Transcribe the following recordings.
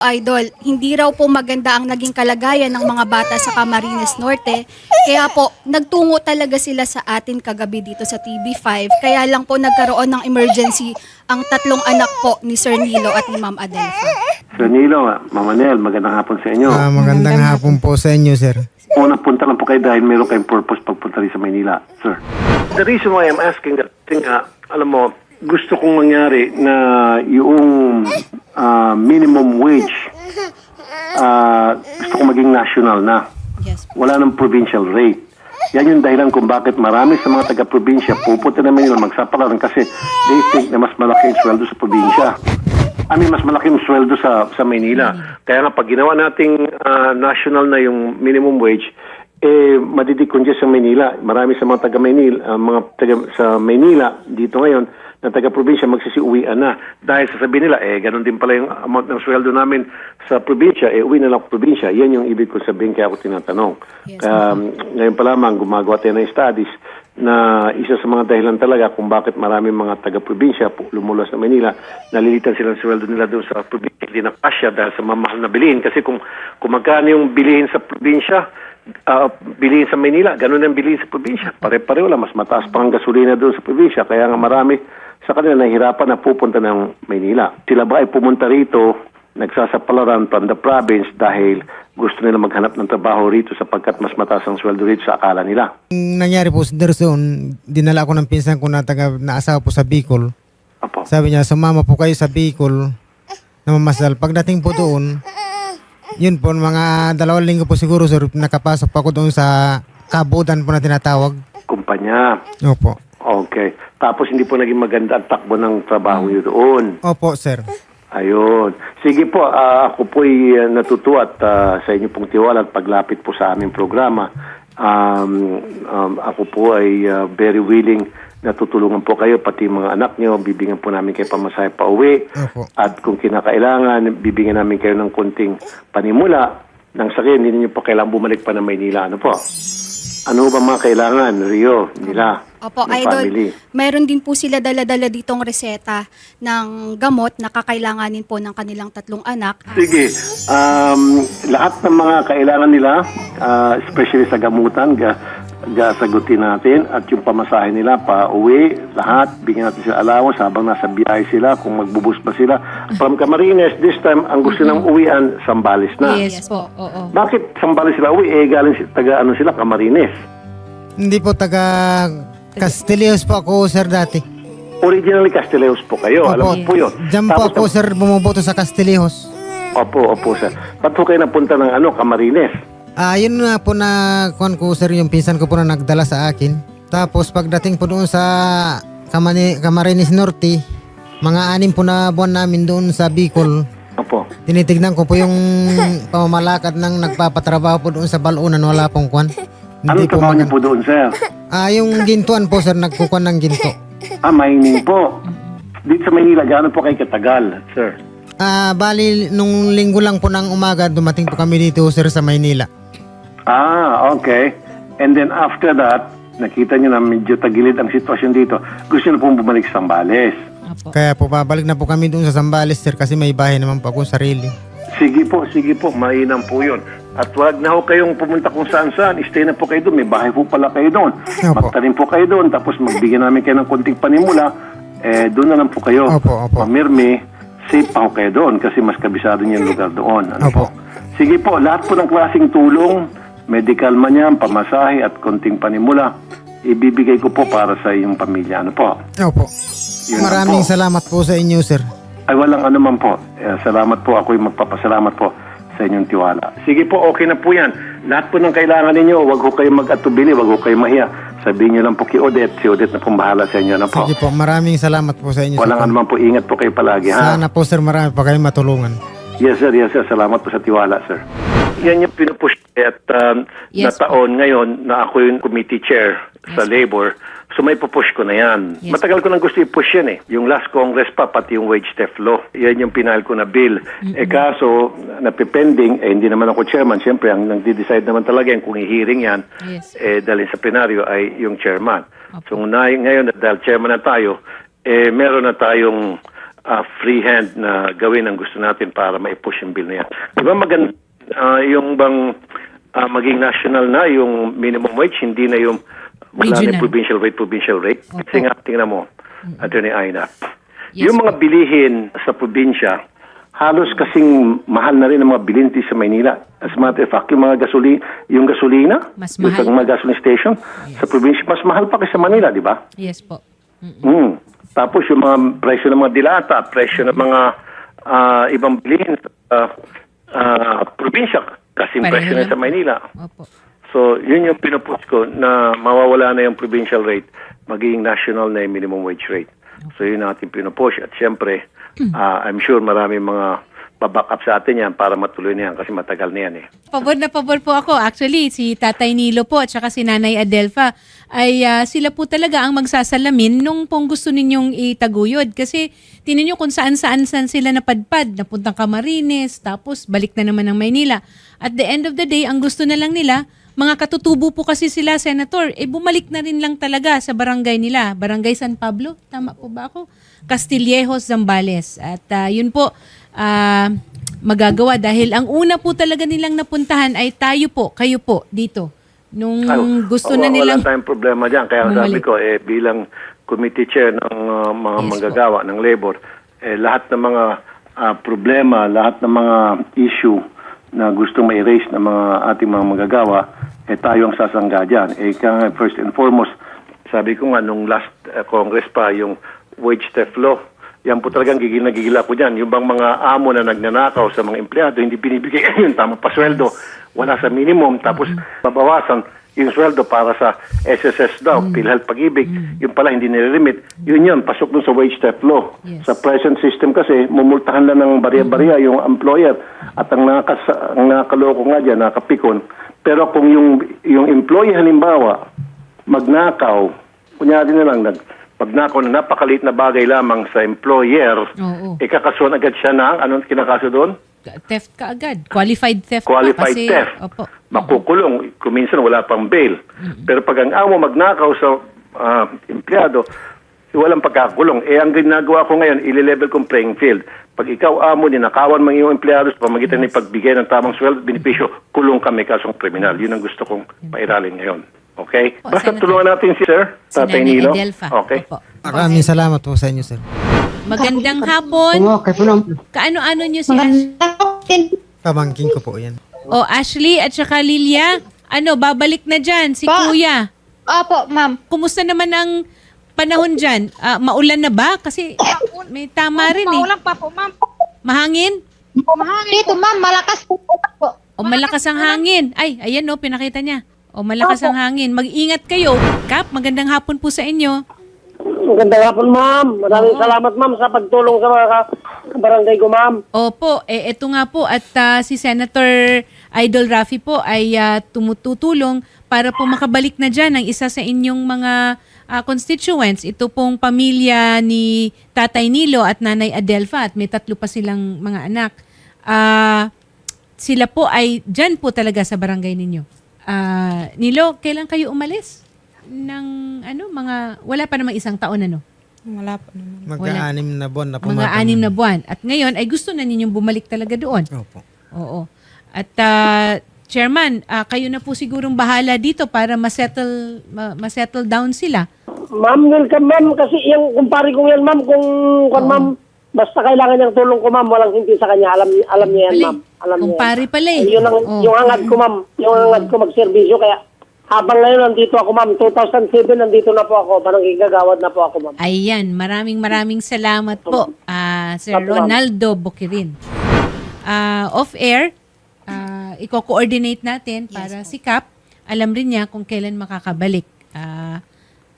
Idol, hindi raw po maganda ang naging kalagayan ng mga bata sa Camarines Norte. Kaya po, nagtungo talaga sila sa atin kagabi dito sa TV5. Kaya lang po nagkaroon ng emergency ang tatlong anak po ni Sir Nilo at ni Ma'am Adelfa. Sir Nilo, Ma'am Anel, magandang hapon sa inyo. Magandang hapon po sa inyo, sir. Unang punta lang po kayo dahil meron kayong purpose pagpunta rin sa Maynila, sir. The reason why I'm asking that, alam mo, gusto kong mangyari na yung minimum wage, gusto kong maging national na. Yes. Wala ng provincial rate. Yan yung dahilan kung bakit marami sa mga taga-probinsya pupunta na Manila magsapalaran kasi they think na mas malaki ang sweldo sa probinsya. Mas malaki ang sweldo sa Maynila. Kaya nga pag ginawa nating national na yung minimum wage, madidikon dyan sa Maynila. Marami sa mga taga-Maynila, sa Maynila dito ngayon, na taga-probinsya magsisiuwian na. Dahil sasabihin nila, ganun din pala yung amount ng sweldo namin sa probinsya, uwi na lang ako probinsya. Yan yung ibig ko sabihin kaya ako tinatanong. Yes, Ngayon pa lamang, gumagawa tayo ng studies na isa sa mga dahilan talaga kung bakit maraming mga taga-probinsya lumulas na Manila, nalilitan sila ng sweldo nila doon sa probinsya, hindi na kasya dahil sa mamahal na bilihin. Kasi kung magkano yung bilihin sa probinsya, bilihin sa Manila, ganun ang bilihin sa probinsya. Pare-pareho lang, mas mataas pa ang gasolina doon sa probinsya. Kaya nga marami sa kanila nahihirapan na pupunta ng Maynila. Sila ba ay pumunta rito, nagsasapalaran from the province dahil gusto nila maghanap ng trabaho rito sapagkat mas mataas ang sweldo rito sa akala nila? Nangyari po sa Derson, dinala ako ng pinsan ko na naasawa po sa Bicol. Apo. Sabi niya, sumama po kayo sa Bicol na mamasal. Pagdating po doon, yun po, mga 2 linggo po siguro, sir, nakapasok pa ako doon sa kabutan po na tinatawag. Kumpanya. Opo. Okay. Tapos hindi po naging maganda ang takbo ng trabaho niyo doon. Opo, sir. Ayun. Sige po, ako po'y natutuwa at sa inyo pong tiwala at paglapit po sa aming programa. Ako po ay very willing na tutulungan po kayo, pati mga anak nyo, bibigyan po namin kayo pamasahe pa uwi. Opo. At kung kinakailangan, bibigyan namin kayo ng konting panimula. Nang sakin, hindi niyo po kailangan bumalik pa ng Maynila. Ano po? Ano ba mga kailangan, Rio, nila? Opo, ng Idol, family? mayroon din po sila dala-dala ditong reseta ng gamot na kakailanganin po ng kanilang tatlong anak. Sige. Lahat ng mga kailangan nila, especially sa gamutan, sagutin natin at yung pamasahe nila pa uwi, lahat, bigyan natin sila allowance habang nasa biyahe sila, kung magbubus pa sila. From Camarines, this time, ang gusto ng uwian, Zambales na. Yes po, oo. Bakit Zambales sila uwi? Galing sila, Camarines. Hindi po taga Castilleos po ako, sir, dati. Originally, Castilleos po kayo. Alam mo po yun. Diyan po ako, sir, bumuboto sa Castilleos. Opo, sir. Ba't po kayo napunta ng Camarines? Yun nga po na kuwan ko, sir, yung pinsan ko po na nagdala sa akin. Tapos pagdating po doon sa Camarines Norte, mga 6 po na buwan namin doon sa Bicol. Opo. Tinitignan ko po yung pamamalakad ng nagpapatrabaho po doon sa balunan, wala pong kuwan. Anong trabaho niyo po doon, sir? Yung gintuan po, sir, nagkukuhan ng ginto. Mining po. Dito sa Manila, gaano po kayo katagal, sir? Bali, nung linggo lang po ng umaga, dumating po kami dito, sir, sa Maynila. Okay. And then after that, nakita niyo na medyo tagilid ang sitwasyon dito. Gusto niyo pong bumalik sa Zambales. Apo. Kaya po, babalik na po kami doon sa Zambales, sir, kasi may bahay naman po akong sarili. Sige po. Mainam po yun. At wag na ho kayong pumunta kung saan-saan. Stay na po kayo doon. May bahay po pala kayo doon. Opo. Magtanim po kayo doon. Tapos magbigyan namin kayo ng konting panimula. Doon na lang po kayo. Opo. Pamirmi, safe pa ho kayo doon kasi mas kabisado niyo yung lugar doon. Ano Opo. po? Sige po, lahat po ng klaseng tulong, medical man yan, pamasahe at konting panimula, ibibigay ko po para sa iyong pamilya. Ano po? Opo. Yun Maraming lang po. salamat po sa inyo, sir. Ay, walang anuman po. Salamat po. Ako'y magpapasalamat po sa inyong tiwala. Sige po, okay na po yan. Lahat po ng kailangan ninyo, wag ho kayong mag-atubili, wag ho kayong mahiya. Sabihin niyo lang po kay Odette. Si Odette na pong bahala sa inyo. Ano po? Sige po, maraming salamat po sa inyo. Walang anuman po. Ingat po kayo palagi, ha? Sana po, sir, marami pa kayong matulungan. Yes, sir. Salamat po sa tiwala, sir. Yan yung pinupush at Yes, na taon ngayon na ako yung committee chair sa labor. So may pupush ko na yan. Yes. Matagal ko nang gusto i-push yan eh. Yung last Congress pa, pati yung wage theft law. Yan yung pinahal ko na bill. Kaso, napipending, hindi naman ako chairman. Siyempre, ang nagdi-decide naman talaga yan kung i-hearing yan, Yes. dahil sa plenaryo ay yung chairman. So ngayon, dahil chairman na tayo, meron na tayong free hand na gawin ang gusto natin para ma-push yung bill na yan. Di ba maganda yung bang maging national na yung minimum wage, hindi na yung wala na yung provincial rate. Kasi nga, tingnan mo, Attorney Aina, yung mga bilihin sa probinsya, halos kasing mahal na rin ang mga bilihin sa Maynila. As a matter of fact, yung mga gasolina, Mas yung mahal sa mga gasoline station, sa probinsya, mas mahal pa kaysa Manila, di ba? Yes po. Tapos yung mga presyo ng mga dilata, presyo ng mga ibang bilihin sa probinsya, kasing Pareho presyo na lang sa Maynila. Opo. So, yun yung pinupush ko na mawawala na yung provincial rate, magiging national na yung minimum wage rate. So, yun natin pinupush. At syempre, I'm sure maraming mga baback up sa atin yan para matuloy na yan kasi matagal na yan eh. Pabor na pabor po ako. Actually, si Tatay Nilo po at saka si Nanay Adelfa ay sila po talaga ang magsasalamin nung pong gusto ninyong itaguyod. Kasi tinan nyo kung saan-saan sila napadpad. Napuntang Camarines, tapos balik na naman ng Maynila. At the end of the day, ang gusto na lang nila, mga katutubo po kasi sila, Senator, bumalik na rin lang talaga sa barangay nila. Barangay San Pablo, tama po ba ako? Castillejos, Zambales. At yun po, magagawa dahil ang una po talaga nilang napuntahan ay tayo po, kayo po, dito. Nung gusto na nilang... Wala tayong problema dyan. Kaya sabi ko, bilang committee chair ng mga manggagawa ng labor, lahat ng mga problema, lahat ng mga issue na gusto ma-erase ng mga ating mga manggagawa, tayo ang sasangga dyan. First and foremost, sabi ko nga, nung last Congress pa, yung wage theft law, yan po talagang gigil na gigil ako dyan. Yung bang mga amo na nagnanakaw sa mga empleyado, hindi binibigay yung tama pa sweldo, wala sa minimum, tapos babawasan yung sweldo para sa SSS daw, PhilHealth Pag-ibig, yung pala hindi nire-remit, yun, pasok dun sa wage theft law. Yes. Sa present system kasi, mumultahan lang ng barya-barya yung employer at ang nakakaloko nga dyan, nakapikon. Pero kung yung employee halimbawa, magnakaw, kunyari na lang, pagnakaw na napakaliit na bagay lamang sa employer, kakasuhan agad siya ng, anong kinakaso doon? Theft ka agad. Qualified theft Qualified kasi, theft. Opo. Makukulong. Kuminsan wala pang bail. Pero pag ang amo magnakaw sa empleyado, walang pagkakulong. Ang ginagawa ko ngayon, ile-level kong playing field. Pag ikaw amo, ninakawan mga iyong empleyado sa pamagitan ng pagbigay ng tamang sweldo, benepisyo, kulong kami kasong kriminal. Yun ang gusto kong pairalin ngayon. Okay? Opo, Basta Senator. tulungan natin si Sir, Si Tatay Nanay Nilo. Adelfa. Okay? Opo. Maraming salamat po sa inyo, sir. Magandang hapon. Okay po lang. Kaano-ano nyo si Ashley? Pamangking ko po yan. O Ashley at saka Lilia, babalik na dyan si Pa. Kuya. Opo, ma'am. Kumusta naman ang panahon dyan? Maulan na ba? Kasi may tama rin eh. Maulan pa po, ma'am. Mahangin? Dito, ma'am, malakas po. O malakas ang hangin? Ay, ayan pinakita niya. O malakas ang hangin. Mag-ingat kayo. Kap, magandang hapon po sa inyo. Magandang hapon, ma'am. Maraming salamat, ma'am, sa pagtulong sa mga barangay ko, ma'am. Opo, eto nga po at si Senator Idol Rafi po ay tumutulong para po makabalik na dyan ang isa sa inyong mga constituents. Ito pong pamilya ni Tatay Nilo at Nanay Adelfa at may 3 pa silang mga anak. Sila po ay dyan po talaga sa barangay ninyo. Nilo, kailan kayo umalis? Wala pa namang 1 taon Wala po naman. Magka-6 na buwan na po. Mga 6 na buwan. At ngayon ay gusto na ninyong bumalik talaga doon. Opo. Oo. At Chairman, kayo na po sigurong bahala dito para ma-settle down sila. Ma'am, welcome, ma'am. Kasi yung kumpare ko yan, ma'am, ma'am, basta kailangan niyang tulong ko, ma'am, walang hindi sa kanya. Alam niya yan, ma'am. Alam niya. Kumpare pala eh. Yun yung hangad ko, ma'am. Yung hangad ko magserbisyo. Kaya habang ngayon nandito ako, ma'am. 2007 nandito na po ako. Parang igagawad na po ako, ma'am. Ayan, maraming salamat po, Sir Opo, ma'am. Ronaldo Bukirin. Off-air, i-coordinate natin para si Kap, alam rin niya kung kailan makakabalik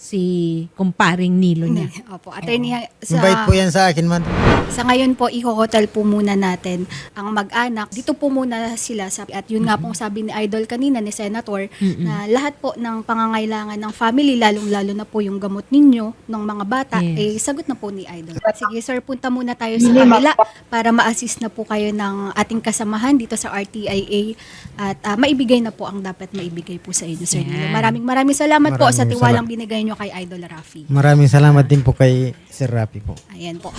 si kumparing Nilo niya. Opo, attorney, Invite po yan sa akin, man. sa ngayon po, i-hotel po muna natin ang mag-anak. Dito po muna sila. At yun nga pong sabi ni Idol kanina, ni Senator, na lahat po ng pangangailangan ng family, lalong-lalo na po yung gamot ninyo, ng mga bata, sagot na po ni Idol. Sige sir, punta muna tayo sa kabila para ma-assist na po kayo ng ating kasamahan dito sa RTIA at maibigay na po ang dapat maibigay po sa inyo, Sir Nilo. Maraming salamat po sa Maraming tiwalang binigay nyo kay Idol Rafi. Maraming salamat din po kay Sir Rafi po. Ayan po.